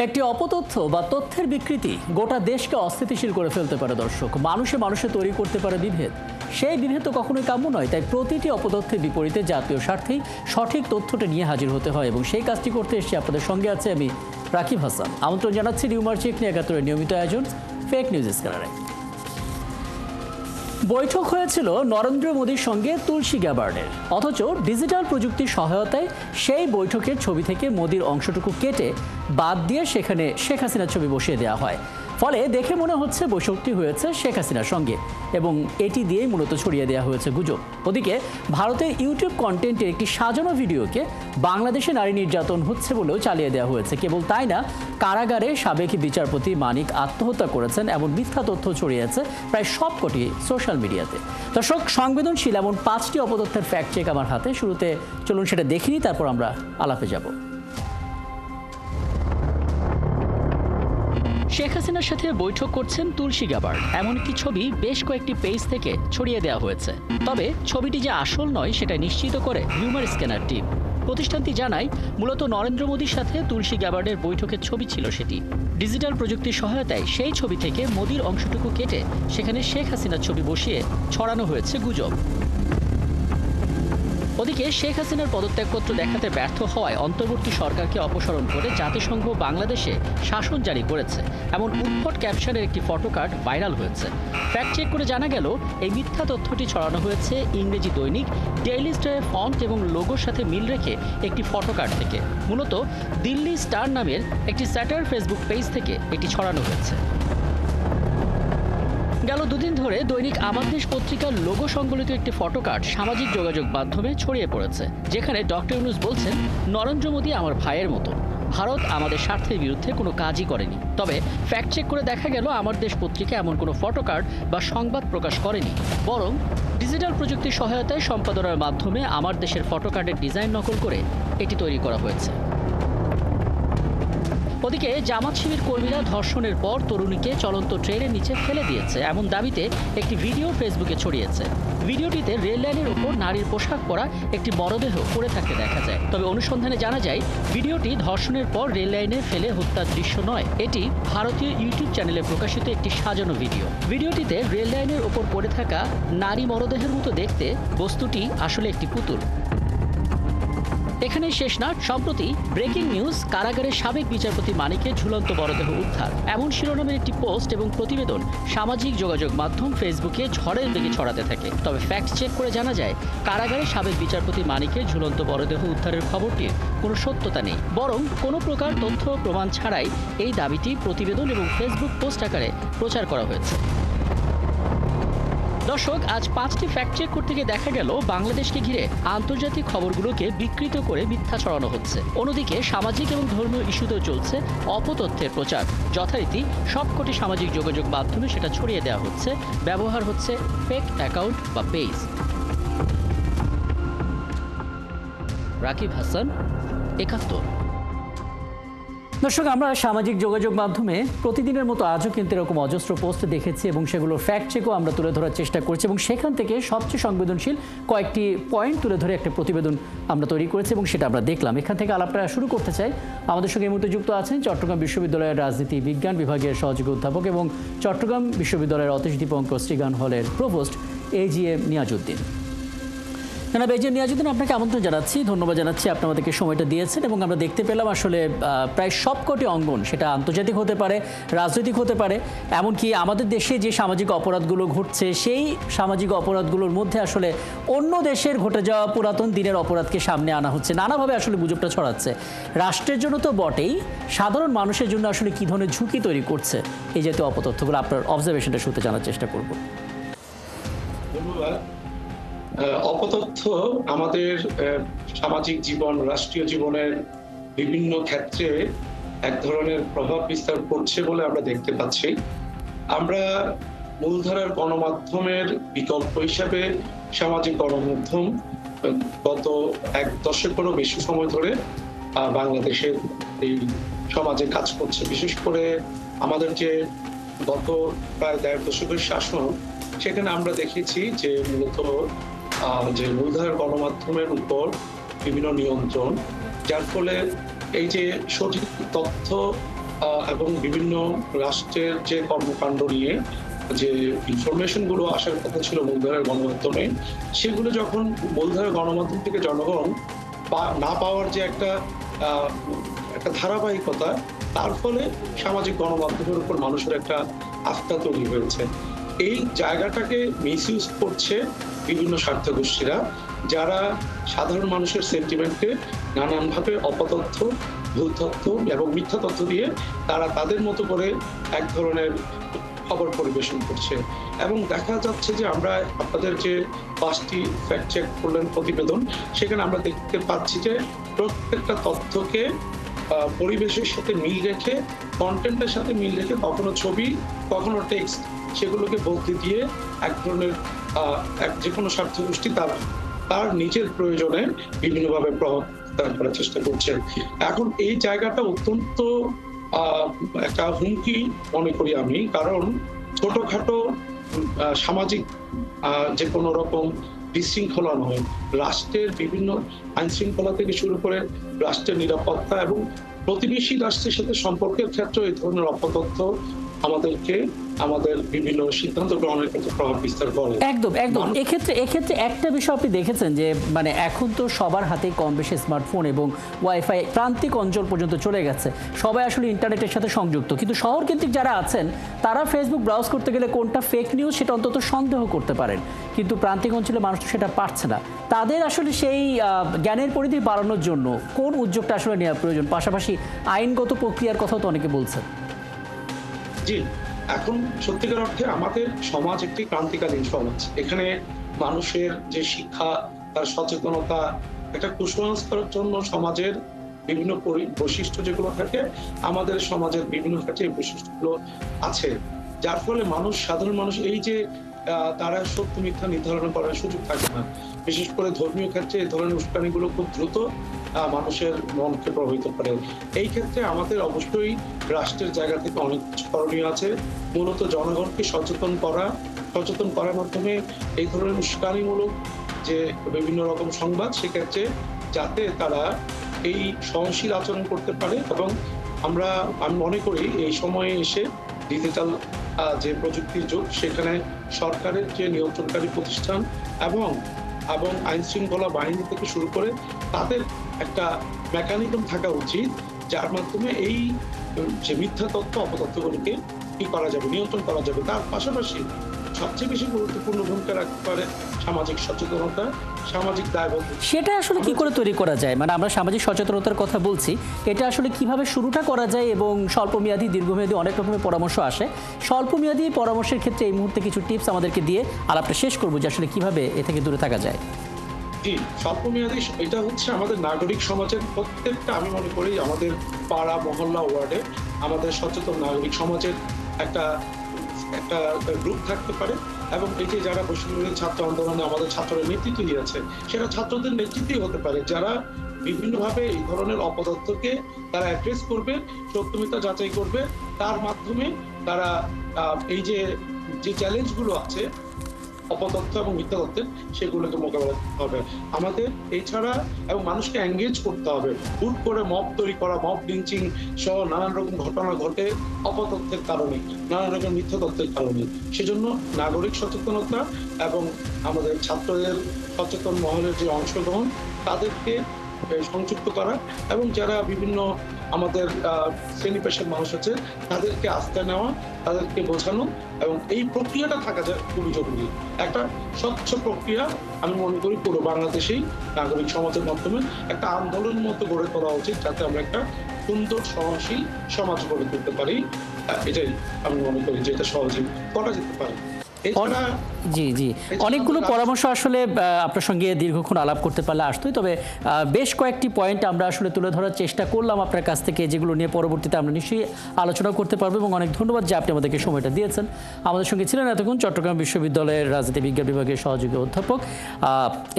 একটি অপতথ্য বা তথ্যের বিকৃতি গোটা দেশকে অস্থিতিশীল করে ফেলতে পারে। দর্শক, মানুষে মানুষে তৈরি করতে পারে বিভেদ। সেই বিভেদ তো কখনোই কাম্য নয়। তাই প্রতিটি অপতথ্যের বিপরীতে জাতীয় স্বার্থেই সঠিক তথ্যটা নিয়ে হাজির হতে হয়, এবং সেই কাজটি করতে এসেছি আপনাদের সঙ্গে আছে আমি রাকিব হাসান। আমন্ত্রণ জানাচ্ছি নিউমার চেক নিয়ে ৭১-এর নিয়মিত আয়োজন ফেক নিউজ স্ক্যানারে। বৈঠক হয়েছিল নরেন্দ্র মোদীর সঙ্গে তুলসী গ্যাবার্ডের, অথচ ডিজিটাল প্রযুক্তির সহায়তায় সেই বৈঠকের ছবি থেকে মোদীর অংশটুকু কেটে বাদ দিয়ে সেখানে শেখ হাসিনার ছবি বসিয়ে দেওয়া হয়। ফলে দেখে মনে হচ্ছে বৈঠকটি হয়েছে শেখ হাসিনার সঙ্গে, এবং এটি দিয়েই মূলত ছড়িয়ে দেওয়া হয়েছে গুজব। ওদিকে ভারতের ইউটিউব কন্টেন্টের একটি সাজানো ভিডিওকে বাংলাদেশে নারী নির্যাতন হচ্ছে বলেও চালিয়ে দেওয়া হয়েছে। কেবল তাই না, কারাগারে সাবেক বিচারপতি মানিক আত্মহত্যা করেছেন এমন মিথ্যা তথ্য ছড়িয়েছে প্রায় সবকটি সোশ্যাল মিডিয়াতে। দর্শক, সংবেদনশীল এমন ৫টি অপতথ্যের ফ্যাক্ট চেক আমার হাতে। শুরুতে চলুন সেটা দেখিনি, তারপর আমরা আলাপে যাব। শেখ হাসিনার সাথে বৈঠক করছেন তুলসী গ্যাবার্ড, এমন একটি ছবি বেশ কয়েকটি পেজ থেকে ছড়িয়ে দেওয়া হয়েছে। তবে ছবিটি যে আসল নয় সেটা নিশ্চিত করে নিউমার স্ক্যানার টিম। প্রতিষ্ঠানটি জানায়, মূলত নরেন্দ্র মোদীর সাথে তুলসী গ্যাবার্ডের বৈঠকের ছবি ছিল সেটি। ডিজিটাল প্রযুক্তির সহায়তায় সেই ছবি থেকে মোদীর অংশটুকু কেটে সেখানে শেখ হাসিনার ছবি বসিয়ে ছড়ানো হয়েছে গুজব। ওদিকে শেখ হাসিনার পদত্যাগপত্র দেখাতে ব্যর্থ হওয়ায় অন্তর্বর্তী সরকারকে অপসারণ করে জাতিসংঘ বাংলাদেশে শাসন জারি করেছে এমন উদ্ভট ক্যাপশনের একটি ফটোকার্ড ভাইরাল হয়েছে। ফ্যাক্ট চেক করে জানা গেল, এই মিথ্যা তথ্যটি ছড়ানো হয়েছে ইংরেজি দৈনিক ডেইলি স্টারের ফন্ট এবং লোগোর সাথে মিল রেখে একটি ফটোকার্ড থেকে। মূলত দিল্লি স্টার নামের একটি স্যাটার ফেসবুক পেজ থেকে এটি ছড়ানো হয়েছে। গেল দুদিন ধরে দৈনিক আমার দেশ পত্রিকার লোগো সংবলিত একটি ফটোকার্ড সামাজিক যোগাযোগ মাধ্যমে ছড়িয়ে পড়েছে, যেখানে ডক্টর ইউনূস বলছেন, নরেন্দ্র মোদী আমার ভাইয়ের মতো, ভারত আমাদের স্বার্থের বিরুদ্ধে কোনো কাজই করেনি। তবে ফ্যাক্ট চেক করে দেখা গেল, আমার দেশ পত্রিকা এমন কোনো ফটোকার্ড বা সংবাদ প্রকাশ করেনি, বরং ডিজিটাল প্রযুক্তির সহায়তায় সম্পাদনার মাধ্যমে আমার দেশের ফটোকার্ডের ডিজাইন নকল করে এটি তৈরি করা হয়েছে। ওদিকে জামাত শিবির কর্মীরা ধর্ষণের পর তরুণীকে চলন্ত ট্রেনের নিচে ফেলে দিয়েছে এমন দাবিতে একটি ভিডিও ফেসবুকে ছড়িয়েছে। ভিডিওটিতে রেল লাইনের ওপর নারীর পোশাক পরা একটি মরদেহ পড়ে থাকতে দেখা যায়। তবে অনুসন্ধানে জানা যায়, ভিডিওটি ধর্ষণের পর রেল লাইনে ফেলে হত্যার দৃশ্য নয়, এটি ভারতীয় ইউটিউব চ্যানেলে প্রকাশিত একটি সাজানো ভিডিও। ভিডিওটিতে রেল লাইনের ওপর পড়ে থাকা নারী মরদেহের মতো দেখতে বস্তুটি আসলে একটি পুতুল। এখানেই শেষ না, সম্প্রতি ব্রেকিং নিউজ, কারাগারের সাবেক বিচারপতি মানিকের ঝুলন্ত মরদেহ উদ্ধার এমন শিরোনামের একটি পোস্ট এবং প্রতিবেদন সামাজিক যোগাযোগ মাধ্যম ফেসবুকে ঝড়ের বেগে ছড়াতে থাকে। তবে ফ্যাক্ট চেক করে জানা যায়, কারাগারের সাবেক বিচারপতি মানিকের ঝুলন্ত মরদেহ উদ্ধারের খবরটির কোনো সত্যতা নেই, বরং কোনো প্রকার তথ্য প্রমাণ ছাড়াই এই দাবিটি প্রতিবেদন এবং ফেসবুক পোস্ট আকারে প্রচার করা হয়েছে। দর্শক, আজ ৫টি ফ্যাক্ট চেক করতে গিয়ে দেখা গেল, বাংলাদেশকে ঘিরে আন্তর্জাতিক খবরগুলোকে বিকৃত করে মিথ্যা ছড়ানো হচ্ছে। অন্যদিকে সামাজিক এবং ধর্মীয় ইস্যুতেও চলছে অপতথ্যের প্রচার। যথারীতি সবকটি সামাজিক যোগাযোগ মাধ্যমে সেটা ছড়িয়ে দেওয়া হচ্ছে, ব্যবহার হচ্ছে ফেক অ্যাকাউন্ট বা পেজ। রাকিব হাসান, ৭১। দর্শক, আমরা সামাজিক যোগাযোগ মাধ্যমে প্রতিদিনের মতো আজও কিন্তু এরকম অজস্র পোস্ট দেখেছি, এবং সেগুলোর ফ্যাক্ট চেকও আমরা তুলে ধরার চেষ্টা করছি, এবং সেখান থেকে সবচেয়ে সংবেদনশীল কয়েকটি পয়েন্ট তুলে ধরে একটা প্রতিবেদন আমরা তৈরি করেছি, এবং সেটা আমরা দেখলাম। এখান থেকে আলাপটা শুরু করতে চাই। আমাদের সঙ্গে এই মুহূর্তে যুক্ত আছেন চট্টগ্রাম বিশ্ববিদ্যালয়ের রাজনীতি বিজ্ঞান বিভাগের সহযোগী অধ্যাপক এবং চট্টগ্রাম বিশ্ববিদ্যালয়ের অতীশ দীপঙ্কর শ্রীগান হলের প্রভোস্ট AGM নিয়াজউদ্দিন। জনাব AGM নিয়াজউদ্দিন, আপনাকে আমন্ত্রণ জানাচ্ছি, ধন্যবাদ জানাচ্ছি, আপনি আমাদেরকে সময়টা দিয়েছেন। এবং আমরা দেখতে পেলাম আসলে প্রায় সবকটি অঙ্গন, সেটা আন্তর্জাতিক হতে পারে, রাজনৈতিক হতে পারে, এমনকি আমাদের দেশে যে সামাজিক অপরাধগুলো ঘটছে, সেই সামাজিক অপরাধগুলোর মধ্যে আসলে অন্য দেশের ঘটে যাওয়া পুরাতন দিনের অপরাধকে সামনে আনা হচ্ছে, নানাভাবে আসলে গুজবটা ছড়াচ্ছে। রাষ্ট্রের জন্য তো বটেই, সাধারণ মানুষের জন্য আসলে কী ধরনের ঝুঁকি তৈরি করছে এই জাতীয় অপতথ্যগুলো, আপনার অবজারভেশনটা শুনতে জানার চেষ্টা করব। ধন্যবাদ। অপতথ্য আমাদের সামাজিক জীবন, রাষ্ট্রীয় জীবনের বিভিন্ন ক্ষেত্রে এক ধরনের প্রভাব বিস্তার করছে বলে আমরা দেখতে পাচ্ছি। আমরা মূলধারার গণমাধ্যমের বিকল্প হিসাবে সামাজিক গণমাধ্যম গত এক দশকেরও বেশি সময় ধরে বাংলাদেশের এই সমাজে কাজ করছে। বিশেষ করে আমাদের যে গত প্রায় ১.৫ দশকের শাসন, সেখানে আমরা দেখেছি যে মূলত যে মূলধারার গণমাধ্যমের উপর বিভিন্ন নিয়ন্ত্রণ, যার ফলে এই যে সঠিক তথ্য এবং বিভিন্ন রাষ্ট্রের যে কর্মকাণ্ড নিয়ে যে ইনফরমেশন গুলো আসার কথা ছিল মূলধারার গণমাধ্যমে, সেগুলো যখন মূলধারার গণমাধ্যম থেকে জনগণ না পাওয়ার যে একটা ধারাবাহিকতা, তার ফলে সামাজিক গণমাধ্যমের উপর মানুষের একটা আস্থা তৈরি হয়েছে। এই জায়গাটাকে মিসইউজ করছে বিভিন্ন স্বার্থগোষ্ঠীরা, যারা সাধারণ মানুষের সেন্টিমেন্টকে নানানভাবে অপতথ্য, ভুল তথ্য এবং মিথ্যা তথ্য দিয়ে তারা তাদের মতো করে এক ধরনের খবর পরিবেশন করছে। এবং দেখা যাচ্ছে যে আমরা আপনাদের যে 5টি ফ্যাক্ট চেক করলেন প্রতিবেদন, সেখানে আমরা দেখতে পাচ্ছি যে প্রত্যেকটা তথ্যকে পরিবেশের সাথে মিল রেখে, কন্টেন্টের সাথে মিল রেখে, কখনো ছবি, কখনো টেক্সট, সেগুলোকে বদলে দিয়ে এক ধরনের যে কোনো স্বার্থগোষ্ঠী তার নিজের প্রয়োজনে বিভিন্নভাবে প্রভাব করার চেষ্টা করছে। এখন এই জায়গাটা অত্যন্ত একটা হুমকি মনে করি আমি, কারণ ছোটখাটো সামাজিক যে কোনো রকম বিশৃঙ্খলা নয়, রাষ্ট্রের বিভিন্ন আইন শৃঙ্খলা থেকে শুরু করে রাষ্ট্রের নিরাপত্তা এবং প্রতিবেশী রাষ্ট্রের সাথে সম্পর্কের ক্ষেত্রে এই ধরনের অপতথ্য আমাদেরকে আমাদের বিভিন্ন সিদ্ধান্ত গ্রহণের ক্ষেত্রে প্রভাব বিস্তার করে। একদম একদম। এক্ষেত্রে একটা বিষয় আপনি দেখেছেন যে মানে এখন তো সবার হাতে কম বেশি স্মার্টফোন এবং ওয়াইফাই প্রান্তিক অঞ্চল পর্যন্ত চলে গেছে, সবাই আসলে ইন্টারনেটের সাথে সংযুক্ত, কিন্তু শহর কেন্দ্রিক যারা আছেন তারা ফেসবুক ব্রাউজ করতে গেলে কোনটা ফেক নিউজ সেটা অন্তত সন্দেহ করতে পারেন, কিন্তু প্রান্তিক অঞ্চলে মানুষ সেটা পারছে না। তাদের আসলে সেই জ্ঞানের পরিধি বাড়ানোর জন্য কোন উদ্যোগটা আসলে নেওয়া প্রয়োজন? পাশাপাশি আইনগত প্রক্রিয়ার কথাও তো অনেকে বলছেন। জি, এখন সত্যিকার অর্থে আমাদের সমাজ একটি ক্রান্তিকালীন সমাজ। এখানে মানুষের যে শিক্ষা, তার সচেতনতা, একটা কুসংস্কারের জন্য সমাজের বিভিন্ন বৈশিষ্ট্য যেগুলো থাকে, আমাদের সমাজের বিভিন্ন ক্ষেত্রে এই বৈশিষ্ট্যগুলো আছে, যার ফলে সাধারণ মানুষ এই যে তারা সত্য মিথ্যা নির্ধারণ করার সুযোগ থাকে না। বিশেষ করে ধর্মীয় ক্ষেত্রে এই ধরনের উস্কানিগুলো খুব দ্রুত মানুষের মনকে প্রভাবিত করে। এই ক্ষেত্রে আমাদের অবশ্যই রাষ্ট্রের জায়গা থেকে অনেক কিছু করণীয় আছে। মূলত জনগণকে সচেতন করার মাধ্যমে এই ধরনের উস্কানিমূলক যে বিভিন্ন রকম সংবাদ, সেক্ষেত্রে যাতে তারা এই সহনশীল আচরণ করতে পারে। এবং আমি মনে করি এই সময়ে এসে ডিজিটাল যে প্রযুক্তির যুগ, সেখানে সরকারের যে নিয়ন্ত্রণকারী প্রতিষ্ঠান এবং আইন শৃঙ্খলা বাহিনী থেকে শুরু করে তাদের একটা মেকানিজম থাকা উচিত, যার মাধ্যমে এই যে মিথ্যা তথ্য, অপতথ্যগুলোকে কি করা যাবে, নিয়ন্ত্রণ করা যাবে। তার পাশাপাশি সবচেয়ে বেশি গুরুত্বপূর্ণ ভূমিকা রাখতে পারে সামাজিক সচেতনতা, সামাজিক দায়বদ্ধতা। সেটা আসলে কি করে তৈরি করা যায়? মানে আমরা সামাজিক সচেতনতার কথা বলছি, এটা আসলে কিভাবে শুরুটা করা যায়? এবং স্বল্পমেয়াদী, দীর্ঘমেয়াদী অনেক রকমের পরামর্শ আসে। স্বল্পমেয়াদী পরামর্শের ক্ষেত্রে এই মুহূর্তে কিছু টিপস আমাদেরকে দিয়ে আলাপটা শেষ করবো যে আসলে কিভাবে এ থেকে দূরে থাকা যায়। জি, স্বল্পমেয়াদী এটা হচ্ছে আমাদের নাগরিক সমাজের প্রত্যেকটা, আমি মনে করি আমাদের পাড়া, মহল্লা, ওয়ার্ডে আমাদের সচেতন নাগরিক সমাজের একটা গ্রুপ থাকতে পারে। এবং এই যে যারা বৈষম্যবিরোধী ছাত্র আন্দোলনে আমাদের ছাত্ররা নেতৃত্ব দিয়েছে, সেটা ছাত্রদের নেতৃত্বই হতে পারে, যারা বিভিন্নভাবে এই ধরনের অপতথ্যকে তারা অ্যাড্রেস করবে, সত্য মিথ্যা যাচাই করবে। তার মাধ্যমে তারা এই যে চ্যালেঞ্জগুলো আছে অপতথ্য এবং মিথ্যা তথ্যের, সেগুলোকে মোকাবেলা করতে হবে আমাদের। এছাড়া এবং মানুষকে এঙ্গেজ করতে হবে। হুট করে মব তৈরি করা, মব লিঞ্চিং সহ নানান রকম ঘটনা ঘটে অপতথ্যের কারণে, নানান রকম মিথ্যা তথ্যের কারণে। সেজন্য নাগরিক সচেতনতা এবং আমাদের ছাত্রদের সচেতন মহলের যে অংশগ্রহণ, তাদেরকে সংযুক্ত করা এবং যারা বিভিন্ন আমাদের শ্রেণী পেশার মানুষ আছে, তাদেরকে আস্থা নেওয়া, তাদেরকে বোঝানো, এবং এই প্রক্রিয়াটা থাকা যায় খুবই জরুরি। একটা স্বচ্ছ প্রক্রিয়া আমি মনে করি পুরো বাংলাদেশেই নাগরিক সমাজের মাধ্যমে একটা আন্দোলন মতো গড়ে তোলা উচিত, যাতে আমরা একটা সুন্দর সহনশীল সমাজ গড়ে তুলতে পারি। এটাই আমি মনে করি যে এটা সহজেই করা যেতে পারে। এছাড়া জি জি অনেকগুলো পরামর্শ আসলে আপনার সঙ্গে দীর্ঘক্ষণ আলাপ করতে পারলে আসতোই, তবে বেশ কয়েকটি পয়েন্ট আমরা আসলে তুলে ধরার চেষ্টা করলাম আপনার কাছ থেকে, যেগুলো নিয়ে পরবর্তীতে আমরা নিশ্চয়ই আলোচনা করতে পারবো। এবং অনেক ধন্যবাদ যে আপনি আমাদেরকে সময়টা দিয়েছেন। আমাদের সঙ্গে ছিলেন এতক্ষণ চট্টগ্রাম বিশ্ববিদ্যালয়ের রাজনীতি বিজ্ঞান বিভাগের সহযোগী অধ্যাপক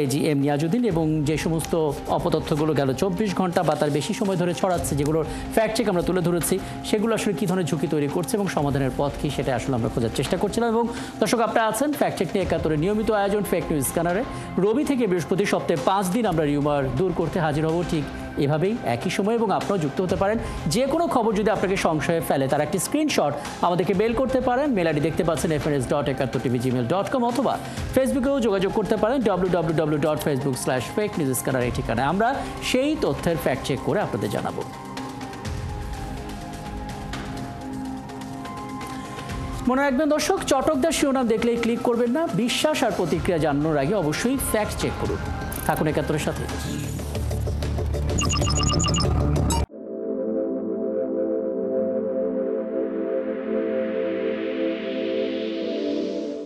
AGM নিয়াজউদ্দিন, এবং যে সমস্ত অপতথ্যগুলো গেল 24 ঘন্টা বা তার বেশি সময় ধরে ছড়াচ্ছে, যেগুলোর ফ্যাক্ট চেক আমরা তুলে ধরেছি, সেগুলো আসলে কী ধরনের ঝুঁকি তৈরি করছে এবং সমাধানের পথ কী, সেটা আসলে আমরা খোঁজার চেষ্টা করছিলাম। এবং দর্শক, আপনারা আছেন ফ্যাক্ট চেক নিয়ে একাত্তরের নিয়মিত আয়োজন ফেক নিউজ স্ক্যানারে। রবি থেকে বৃহস্পতি সপ্তাহে 5 দিন আমরা রিউমার দূর করতে হাজির হব ঠিক এভাবেই একই সময়, এবং আপনারাও যুক্ত হতে পারেন। যে কোনো খবর যদি আপনাকে সংশয়ে ফেলে তার একটি স্ক্রিনশট আমাদেরকে মেল করতে পারেন। মেল আইডি দেখতে পাচ্ছেন fns.71tv@gmail.com, অথবা ফেসবুকেও যোগাযোগ করতে পারেন www.facebook/fakenewsscanner এই ঠিকানায়। আমরা সেই তথ্যের ফ্যাক্ট চেক করে আপনাদের জানাবো। মনে রাখবেন দর্শক, চটকদার শিরোনাম দেখলেই ক্লিক করবেন না। বিশ্বাস আর প্রতিক্রিয়া জানানোর আগে অবশ্যই ফ্যাক্ট চেক করুন। থাকুন একাত্তরের সাথে।